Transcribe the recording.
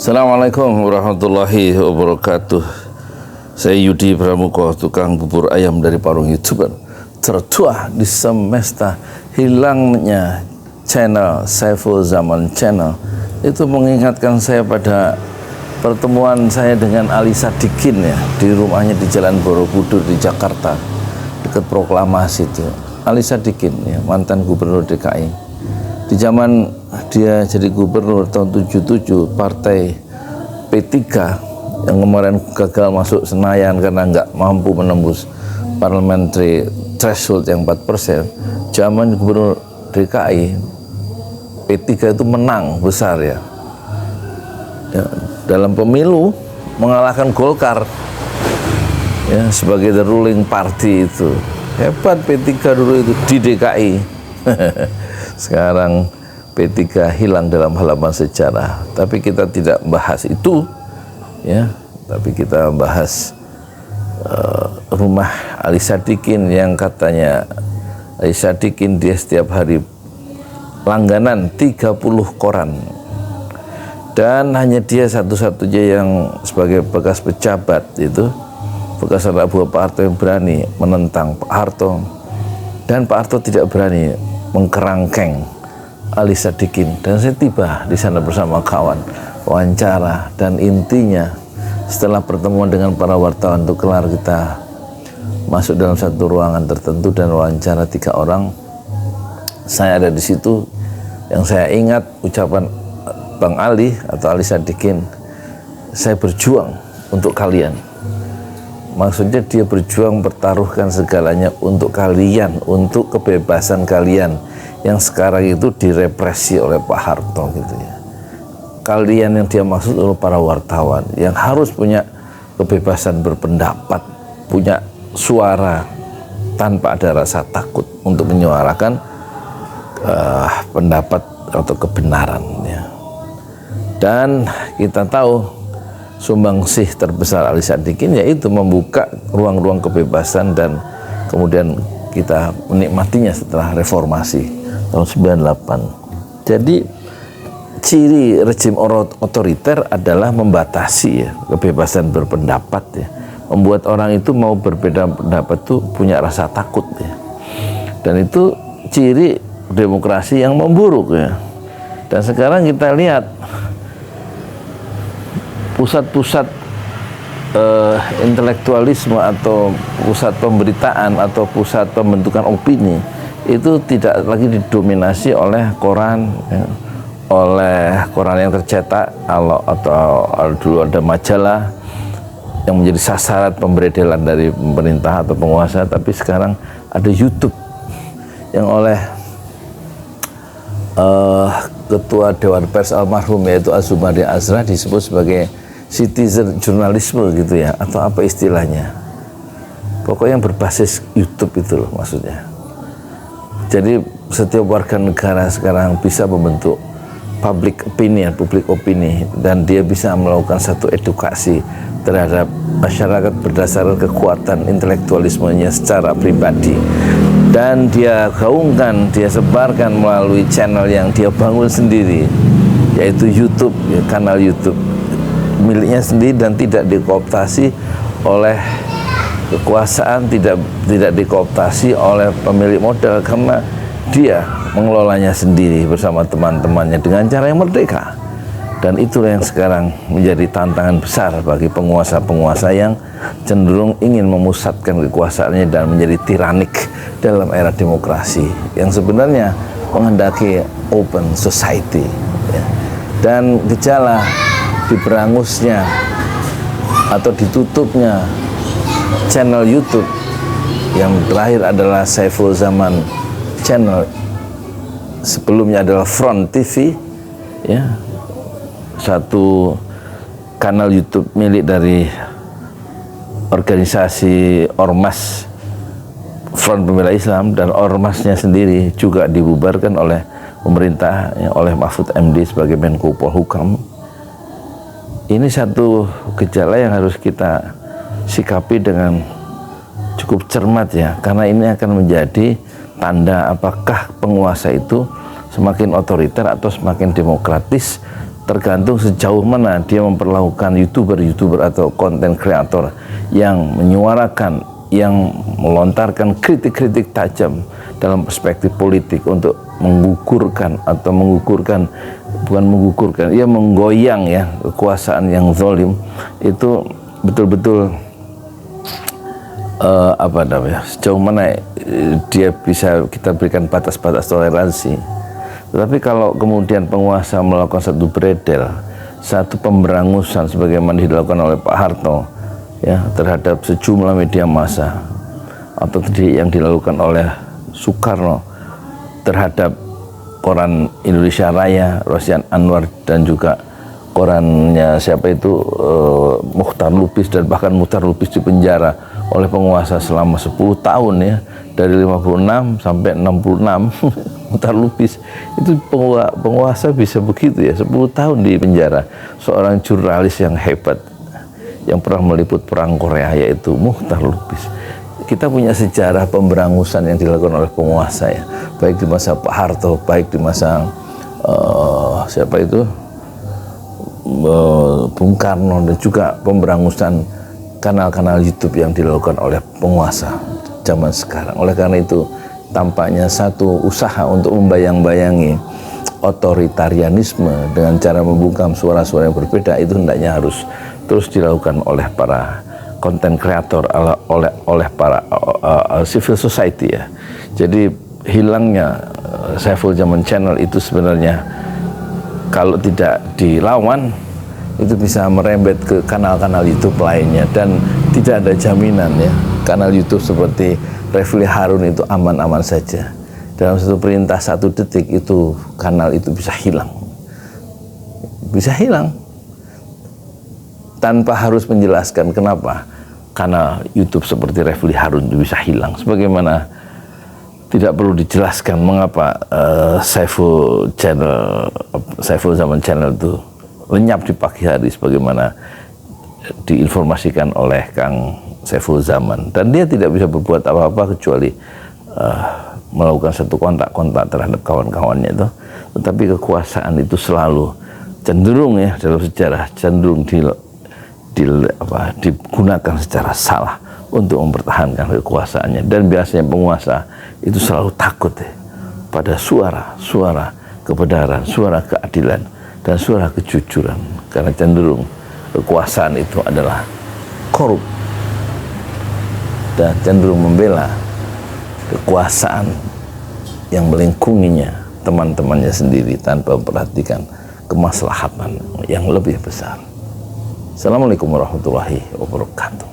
Assalamualaikum warahmatullahi wabarakatuh. Saya Yudi Pramuko, tukang bubur ayam dari Parung YouTuber tertua di semesta. Hilangnya channel Saiful Zaman Channel itu mengingatkan saya pada pertemuan saya dengan Ali Sadikin ya, di rumahnya di Jalan Borobudur di Jakarta, dekat Proklamasi itu. Ali Sadikin ya, mantan gubernur DKI. Di zaman dia jadi gubernur tahun 77, partai P3 yang kemarin gagal masuk Senayan karena nggak mampu menembus parliamentary threshold yang 4%, zaman gubernur DKI P3 itu menang besar ya, dalam pemilu mengalahkan Golkar ya, sebagai the ruling party. Itu hebat P3 dulu itu di DKI. Sekarang P3 hilang dalam halaman sejarah, tapi kita tidak membahas itu ya, tapi kita membahas rumah Ali Sadikin yang katanya Ali Sadikin dia setiap hari langganan 30 koran, dan hanya dia satu-satunya yang sebagai bekas pejabat itu, bekas anak buah Pak Harto yang berani menentang Pak Harto, dan Pak Harto tidak berani mengkerangkeng Ali Sadikin. Dan saya tiba di sana bersama kawan, wawancara, dan intinya setelah pertemuan dengan para wartawan itu kelar, kita masuk dalam satu ruangan tertentu dan wawancara 3 orang. Saya ada di situ. Yang saya ingat ucapan Bang Ali atau Ali Sadikin, saya berjuang untuk kalian. Maksudnya dia berjuang pertaruhkan segalanya untuk kalian, untuk kebebasan kalian yang sekarang itu direpresi oleh Pak Harto gitu ya. Kalian yang dia maksud adalah para wartawan yang harus punya kebebasan berpendapat, punya suara tanpa ada rasa takut untuk menyuarakan pendapat atau kebenaran ya. Dan kita tahu sumbangsih terbesar Ali Sadikin yaitu membuka ruang-ruang kebebasan, dan kemudian kita menikmatinya setelah reformasi tahun 98. Jadi ciri rejim otoriter adalah membatasi ya kebebasan berpendapat ya, membuat orang itu mau berbeda pendapat tuh punya rasa takut ya. Dan itu ciri demokrasi yang memburuk ya. Dan sekarang kita lihat pusat-pusat intelektualisme atau pusat pemberitaan atau pusat pembentukan opini itu tidak lagi didominasi oleh koran ya, oleh koran yang tercetak atau dulu ada majalah yang menjadi sasaran pemberedelan dari pemerintah atau penguasa, tapi sekarang ada YouTube yang oleh ketua Dewan Pers almarhum yaitu Azumari Azra disebut sebagai citizen jurnalisme gitu ya, atau apa istilahnya, pokoknya yang berbasis YouTube itu loh maksudnya. Jadi setiap warga negara sekarang bisa membentuk public opini, dan dia bisa melakukan satu edukasi terhadap masyarakat berdasarkan kekuatan intelektualismenya secara pribadi, dan dia gaungkan, dia sebarkan melalui channel yang dia bangun sendiri, yaitu YouTube ya, kanal YouTube miliknya sendiri, dan tidak dikooptasi oleh kekuasaan, tidak dikooptasi oleh pemilik modal, karena dia mengelolanya sendiri bersama teman-temannya dengan cara yang merdeka. Dan itulah yang sekarang menjadi tantangan besar bagi penguasa-penguasa yang cenderung ingin memusatkan kekuasaannya dan menjadi tiranik dalam era demokrasi yang sebenarnya menghendaki open society ya. Dan gejala diberangusnya atau ditutupnya channel YouTube yang terakhir adalah Saiful Zaman Channel, sebelumnya adalah Front TV ya, satu kanal YouTube milik dari organisasi Ormas Front Pembela Islam, dan ormasnya sendiri juga dibubarkan oleh pemerintah ya, oleh Mahfud MD sebagai Menko Polhukam. Ini satu gejala yang harus kita sikapi dengan cukup cermat ya, karena ini akan menjadi tanda apakah penguasa itu semakin otoriter atau semakin demokratis tergantung sejauh mana dia memperlakukan YouTuber atau konten kreator yang menyuarakan, yang melontarkan kritik-kritik tajam dalam perspektif politik untuk menggugurkan atau menggoyang ya kekuasaan yang zalim. Itu betul-betul sejauh mana dia bisa kita berikan batas-batas toleransi. Tetapi kalau kemudian penguasa melakukan satu beredel, satu pemberangusan sebagaimana dilakukan oleh Pak Harto ya terhadap sejumlah media massa, atau yang dilakukan oleh Soekarno terhadap koran Indonesia Raya, Rosian Anwar, dan juga korannya siapa itu Muchtar Lubis, dan bahkan Muchtar Lubis dipenjara oleh penguasa selama 10 tahun ya, dari 56 sampai 66. Muchtar Lubis itu penguasa bisa begitu ya, 10 tahun di penjara. Seorang jurnalis yang hebat yang pernah meliput perang Korea, yaitu Muchtar Lubis. Kita punya sejarah pemberangusan yang dilakukan oleh penguasa ya, baik di masa Pak Harto, baik di masa Bung Karno, dan juga pemberangusan kanal-kanal YouTube yang dilakukan oleh penguasa zaman sekarang. Oleh karena itu tampaknya satu usaha untuk membayang-bayangi otoritarianisme dengan cara membungkam suara-suara yang berbeda itu hendaknya harus terus dilakukan oleh para konten kreator, oleh para civil society ya. Jadi hilangnya Saiful Zaman Channel itu sebenarnya kalau tidak dilawan itu bisa merembet ke kanal-kanal YouTube lainnya, dan tidak ada jaminan ya kanal YouTube seperti Refli Harun itu aman-aman saja. Dalam satu perintah 1 detik itu kanal itu bisa hilang tanpa harus menjelaskan kenapa kanal YouTube seperti Refli Harun itu bisa hilang. Sebagaimana tidak perlu dijelaskan mengapa Saiful Zaman Channel itu lenyap di pagi hari sebagaimana diinformasikan oleh Kang Saiful Zaman, dan dia tidak bisa berbuat apa-apa kecuali melakukan satu kontak-kontak terhadap kawan-kawannya itu. Tetapi kekuasaan itu selalu cenderung ya dalam sejarah cenderung digunakan secara salah untuk mempertahankan kekuasaannya, dan biasanya penguasa itu selalu takut ya pada suara kebenaran, suara keadilan, dan suara kejujuran, karena cenderung kekuasaan itu adalah korup dan cenderung membela kekuasaan yang melingkunginya, teman-temannya sendiri, tanpa memperhatikan kemaslahatan yang lebih besar. Assalamualaikum warahmatullahi wabarakatuh.